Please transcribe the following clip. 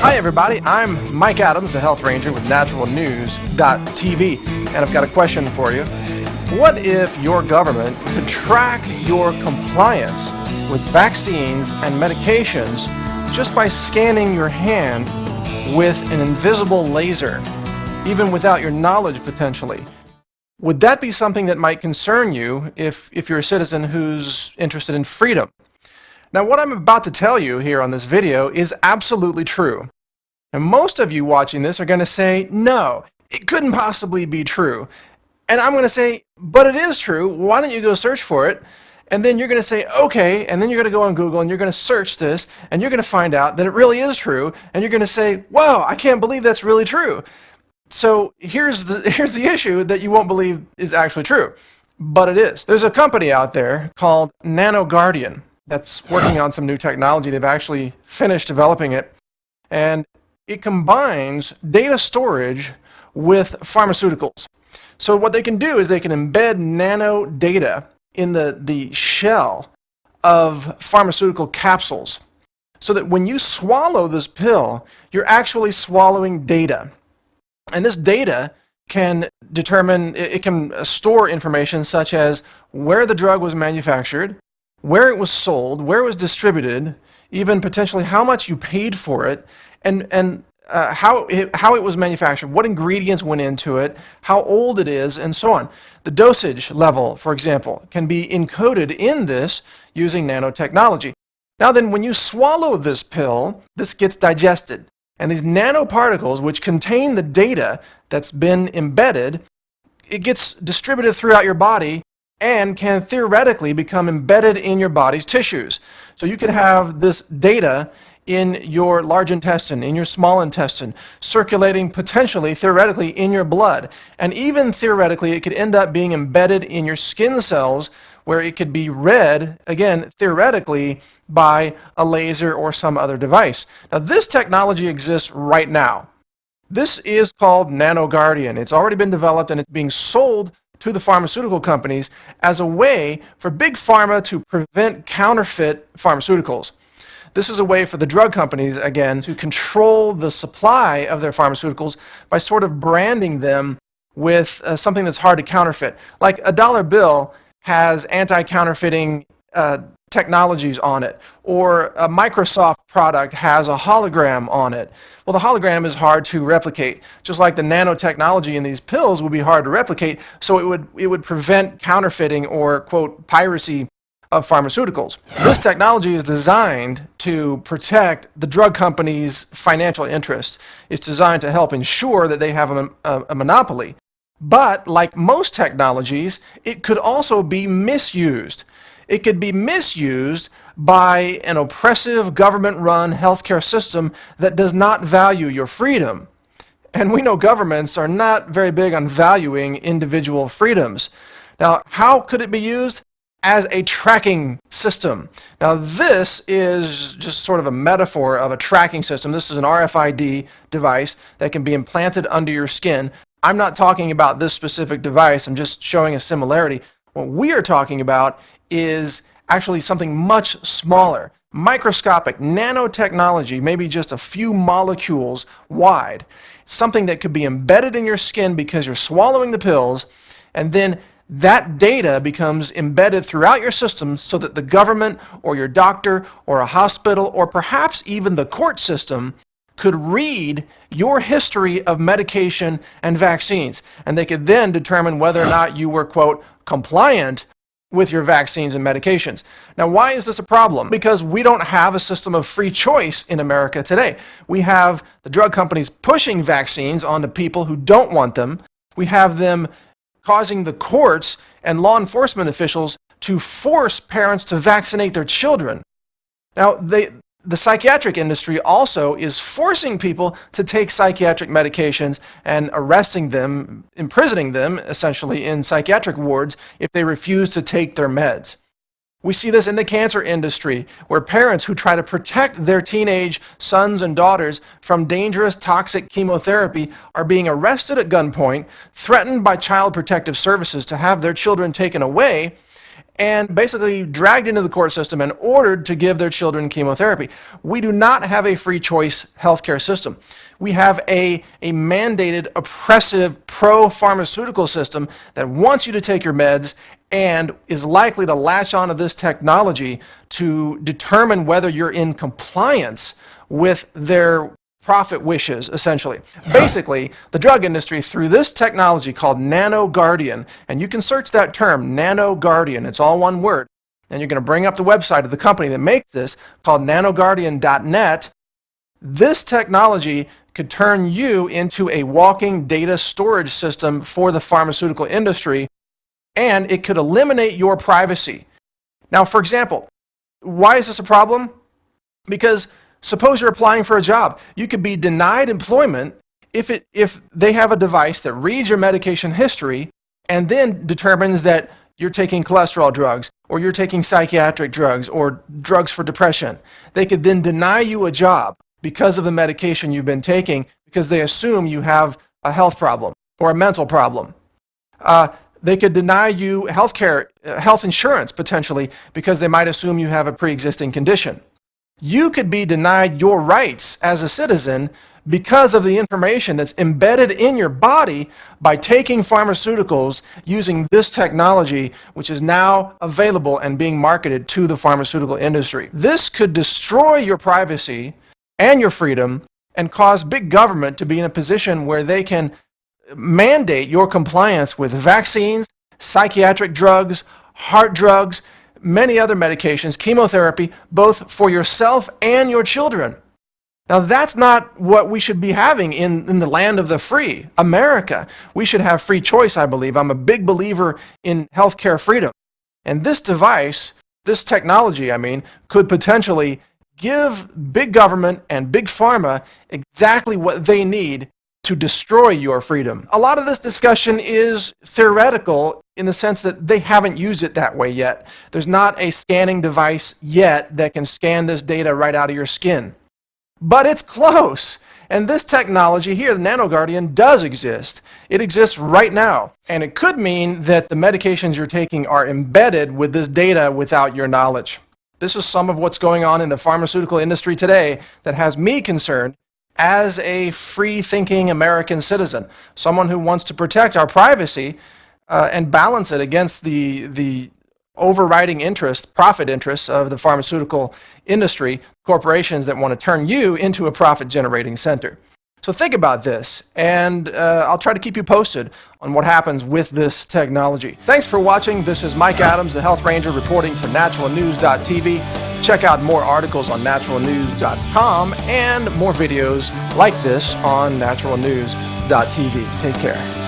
Hi everybody, I'm Mike Adams, the Health Ranger with naturalnews.tv, and I've got a question for you. What if your government could track your compliance with vaccines and medications just by scanning your hand with an invisible laser, even without your knowledge potentially? Would that be something that might concern you if you're a citizen who's interested in freedom? Now, what I'm about to tell you here on this video is absolutely true. And most of you watching this are going to say, no, it couldn't possibly be true. And I'm going to say, but it is true. Why don't you go search for it? And then you're going to say, okay, and then you're going to go on Google and you're going to search this, and you're going to find out that it really is true, and you're going to say, wow, I can't believe that's really true. So here's the issue that you won't believe is actually true, but it is. There's a company out there called Nano that's working on some new technology. They've actually finished developing it, and it combines data storage with pharmaceuticals. So what they can do is they can embed nano data in the shell of pharmaceutical capsules, so that when you swallow this pill, you're actually swallowing data. And this data can determine, it can store information such as where the drug was manufactured, where it was sold, where it was distributed, even potentially how much you paid for it, and how it was manufactured, what ingredients went into it, how old it is, and so on. The dosage level, for example, can be encoded in this using nanotechnology. Now then, when you swallow this pill, this gets digested. And these nanoparticles, which contain the data that's been embedded, it gets distributed throughout your body and can theoretically become embedded in your body's tissues. So you can have this data in your large intestine, in your small intestine, circulating potentially, theoretically, in your blood. And even theoretically, it could end up being embedded in your skin cells, where it could be read, again, theoretically, by a laser or some other device. Now, this technology exists right now. This is called NanoGuardian. It's already been developed, and it's being sold to the pharmaceutical companies as a way for big pharma to prevent counterfeit pharmaceuticals. This is a way for the drug companies, again, to control the supply of their pharmaceuticals by sort of branding them with something that's hard to counterfeit. Like a dollar bill has anti-counterfeiting technologies on it, or a Microsoft product has a hologram on it. Well, the hologram is hard to replicate, just like the nanotechnology in these pills would be hard to replicate, so it would prevent counterfeiting or, quote, piracy of pharmaceuticals. This technology is designed to protect the drug companies' financial interests. It's designed to help ensure that they have a monopoly. But like most technologies, it could also be misused. It could be misused by an oppressive government-run healthcare system that does not value your freedom. And we know governments are not very big on valuing individual freedoms. Now, how could it be used? As a tracking system. Now, this is just sort of a metaphor of a tracking system. This is an RFID device that can be implanted under your skin. I'm not talking about this specific device. I'm just showing a similarity. What we are talking about is actually something much smaller, microscopic nanotechnology, maybe just a few molecules wide. Something that could be embedded in your skin because you're swallowing the pills, and then that data becomes embedded throughout your system so that the government or your doctor or a hospital or perhaps even the court system could read your history of medication and vaccines. And they could then determine whether or not you were, quote, compliant with your vaccines and medications. Now, why is this a problem? Because we don't have a system of free choice in America today. We have the drug companies pushing vaccines onto people who don't want them. We have them causing the courts and law enforcement officials to force parents to vaccinate their children. Now, the psychiatric industry also is forcing people to take psychiatric medications and arresting them, imprisoning them, essentially, in psychiatric wards if they refuse to take their meds. We see this in the cancer industry, where parents who try to protect their teenage sons and daughters from dangerous, toxic chemotherapy are being arrested at gunpoint, threatened by Child Protective Services to have their children taken away, and basically dragged into the court system and ordered to give their children chemotherapy. We do not have a free choice healthcare system. We have a mandated, oppressive, pro-pharmaceutical system that wants you to take your meds and is likely to latch onto this technology to determine whether you're in compliance with their profit wishes, essentially. Basically, the drug industry, through this technology called Nano Guardian, and you can search that term, Nano Guardian, it's all one word, and you're going to bring up the website of the company that makes this, called nanoguardian.net. This technology could turn you into a walking data storage system for the pharmaceutical industry, and it could eliminate your privacy. Now, for example, why is this a problem? Because suppose you're applying for a job. You could be denied employment if they have a device that reads your medication history and then determines that you're taking cholesterol drugs or you're taking psychiatric drugs or drugs for depression. They could then deny you a job because of the medication you've been taking because they assume you have a health problem or a mental problem. They could deny you health insurance potentially because they might assume you have a pre-existing condition. You could be denied your rights as a citizen because of the information that's embedded in your body by taking pharmaceuticals using this technology, which is now available and being marketed to the pharmaceutical industry. This could destroy your privacy and your freedom and cause big government to be in a position where they can mandate your compliance with vaccines, psychiatric drugs, heart drugs, many other medications, chemotherapy, both for yourself and your children. Now, that's not what we should be having in the land of the free, America. We should have free choice, I believe. I'm a big believer in healthcare freedom. And this device, this technology, could potentially give big government and big pharma exactly what they need to destroy your freedom. A lot of this discussion is theoretical in the sense that they haven't used it that way yet. There's not a scanning device yet that can scan this data right out of your skin. But it's close. And this technology here, the Nano Guardian, does exist. It exists right now. And it could mean that the medications you're taking are embedded with this data without your knowledge. This is some of what's going on in the pharmaceutical industry today that has me concerned as a free-thinking American citizen, someone who wants to protect our privacy and balance it against the overriding profit interests of the pharmaceutical industry, corporations that want to turn you into a profit-generating center. So think about this, and I'll try to keep you posted on what happens with this technology. Thanks for watching. This is Mike Adams, the Health Ranger, reporting for naturalnews.tv. Check out more articles on naturalnews.com and more videos like this on naturalnews.tv. Take care.